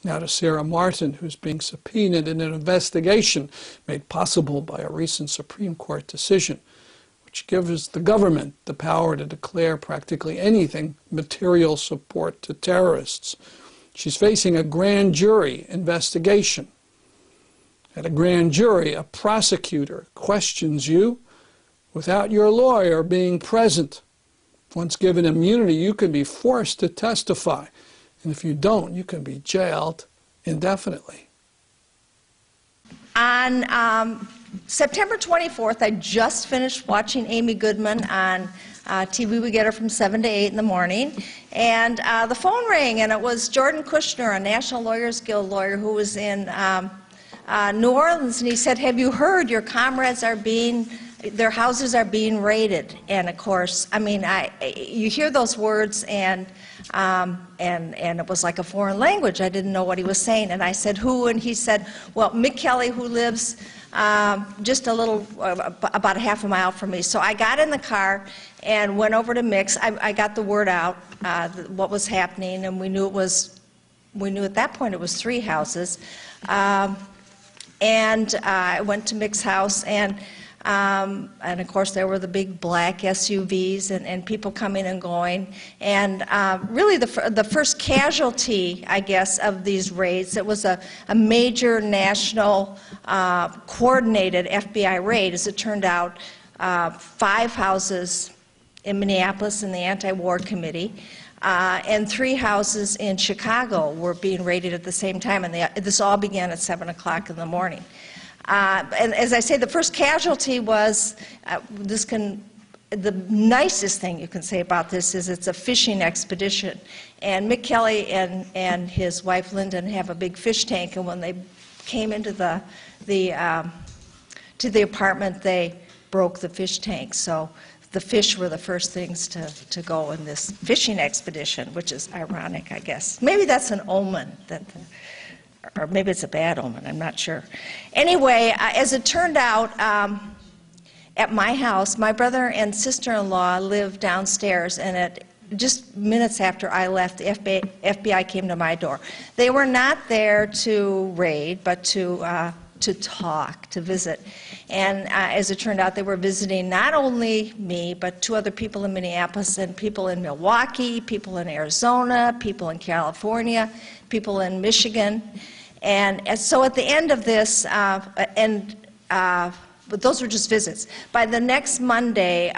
Now to Sarah Martin, who's being subpoenaed in an investigation made possible by a recent Supreme Court decision, which gives the government the power to declare practically anything material support to terrorists. She's facing a grand jury investigation. At a grand jury, a prosecutor questions you without your lawyer being present. Once given immunity, you can be forced to testify. And if you don't, you can be jailed indefinitely. On September 24th, I just finished watching Amy Goodman on TV. We get her from 7 to 8 in the morning. And the phone rang, and it was Jordan Kushner, a National Lawyers Guild lawyer who was in New Orleans. And he said, "Have you heard your comrades are being, their houses are being raided?" And of course, I mean, you hear those words, and it was like a foreign language. I didn't know what he was saying. And I said, "Who?" And he said, "Well, Mick Kelly, who lives just a little, about a half a mile from me." So I got in the car and went over to Mick's. I got the word out, what was happening, and we knew at that point it was 3 houses. And I went to Mick's house, and of course there were the big black SUVs and people coming and going. And really the first casualty, I guess, of these raids, it was a major national coordinated FBI raid. As it turned out, 5 houses in Minneapolis in the Anti-War Committee, and 3 houses in Chicago were being raided at the same time, and this all began at 7 o'clock in the morning. And as I say, the first casualty was, the nicest thing you can say about this is it's a fishing expedition. And Mick Kelly and his wife Lyndon have a big fish tank, and when they came into to the apartment, they broke the fish tank. So the fish were the first things to go in this fishing expedition, which is ironic, I guess. Maybe that's an omen, or maybe it's a bad omen, I'm not sure. Anyway, as it turned out, at my house, my brother and sister-in-law lived downstairs, and at just minutes after I left, the FBI came to my door. They were not there to raid, but to talk, to visit. And as it turned out, they were visiting not only me, but 2 other people in Minneapolis, and people in Milwaukee, people in Arizona, people in California, people in Michigan. And so at the end of this, but those were just visits. By the next Monday,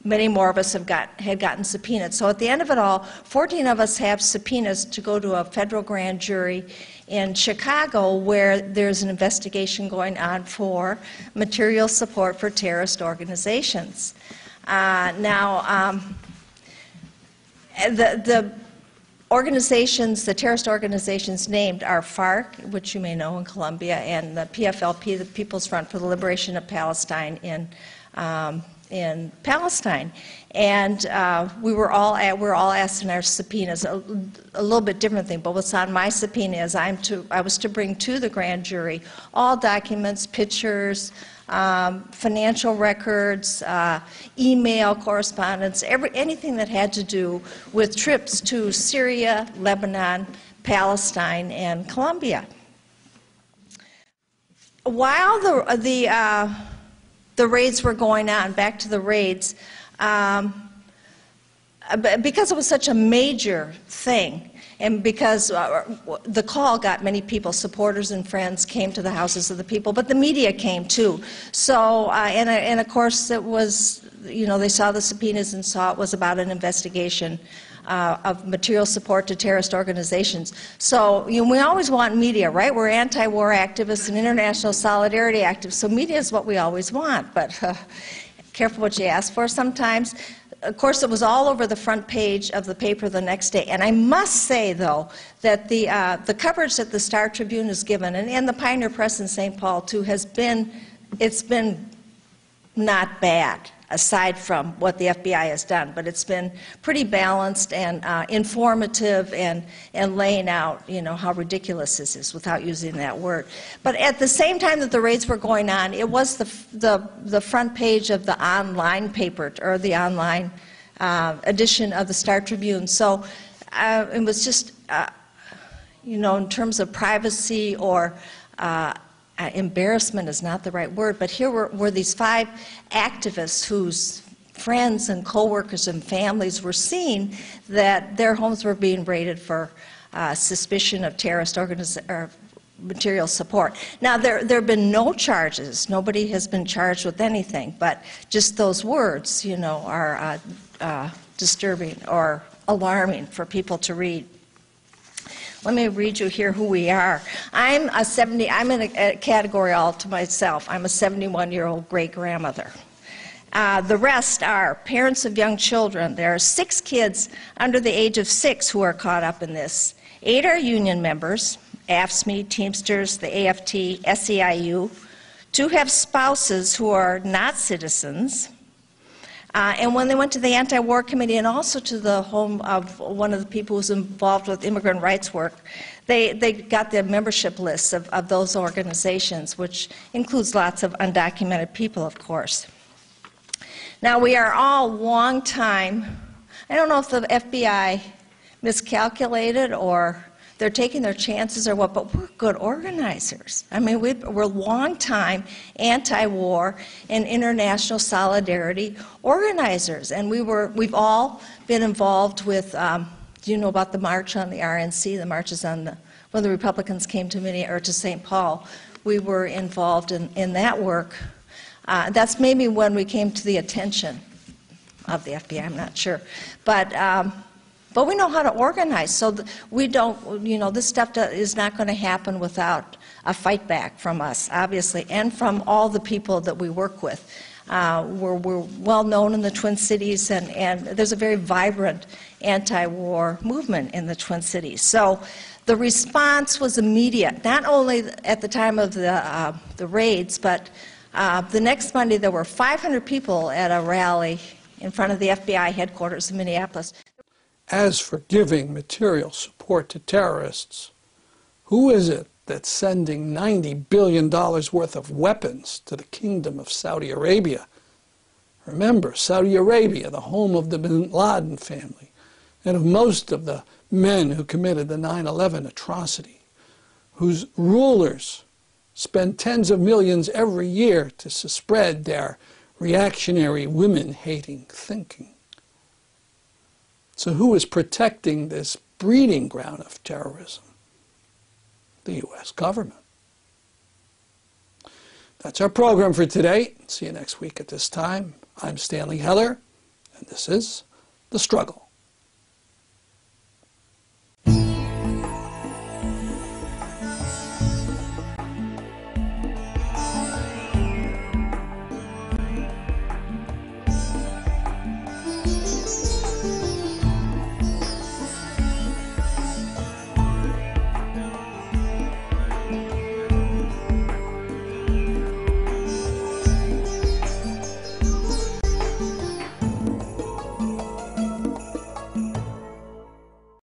many more of us had gotten subpoenaed. So at the end of it all, 14 of us have subpoenas to go to a federal grand jury in Chicago, where there's an investigation going on for material support for terrorist organizations. Now, the organizations, the terrorist organizations named are FARC, which you may know in Colombia, and the PFLP, the People's Front for the Liberation of Palestine in Palestine. And we're all asked in our subpoenas a little bit different thing, but what's on my subpoena is I was to bring to the grand jury all documents, pictures, financial records, email correspondence, anything that had to do with trips to Syria, Lebanon, Palestine, and Colombia. While the raids were going on, back to the raids, because it was such a major thing, and because the call got many people, supporters and friends came to the houses of the people, but the media came too. So, and of course it was, they saw the subpoenas and saw it was about an investigation of material support to terrorist organizations. So we always want media, right? We're anti-war activists and international solidarity activists, so media is what we always want, but careful what you ask for sometimes. Of course, it was all over the front page of the paper the next day. And I must say, though, that the coverage that the Star Tribune has given, and the Pioneer Press in St. Paul, too, it's been not bad, aside from what the FBI has done. But it's been pretty balanced and informative and laying out, how ridiculous this is without using that word. But at the same time that the raids were going on, it was the front page of the online paper, or the online edition of the Star Tribune. So it was just, in terms of privacy or embarrassment is not the right word, but here were these 5 activists whose friends and coworkers and families were seeing that their homes were being raided for suspicion of terrorist or material support. Now, there have been no charges. Nobody has been charged with anything, but just those words, are disturbing or alarming for people to read. Let me read you here who we are. I'm in a category all to myself. I'm a 71-year-old great-grandmother. The rest are parents of young children. There are 6 kids under the age of 6 who are caught up in this. 8 are union members, AFSCME, Teamsters, the AFT, SEIU. 2 have spouses who are not citizens. And when they went to the anti-war committee and also to the home of one of the people who's involved with immigrant rights work, they got the membership lists of those organizations, which includes lots of undocumented people, of course. Now, we are all long-time, I don't know if the FBI miscalculated or they're taking their chances or what, but we're good organizers. I mean, we're long-time anti-war and international solidarity organizers, and we've all been involved with, do you know about the march on the RNC, the marches on when the Republicans came to St. Paul? We were involved in that work. That's maybe when we came to the attention of the FBI, I'm not sure. But we know how to organize, so we don't, this stuff is not going to happen without a fight back from us, obviously, and from all the people that we work with. We're well known in the Twin Cities, and there's a very vibrant anti-war movement in the Twin Cities. So the response was immediate, not only at the time of the raids, but the next Monday there were 500 people at a rally in front of the FBI headquarters in Minneapolis. As for giving material support to terrorists, who is it that's sending $90 billion worth of weapons to the Kingdom of Saudi Arabia? Remember, Saudi Arabia, the home of the bin Laden family, and of most of the men who committed the 9/11 atrocity, whose rulers spend tens of millions every year to spread their reactionary, women-hating thinking. So who is protecting this breeding ground of terrorism? The U.S. government. That's our program for today. See you next week at this time. I'm Stanley Heller, and this is The Struggle.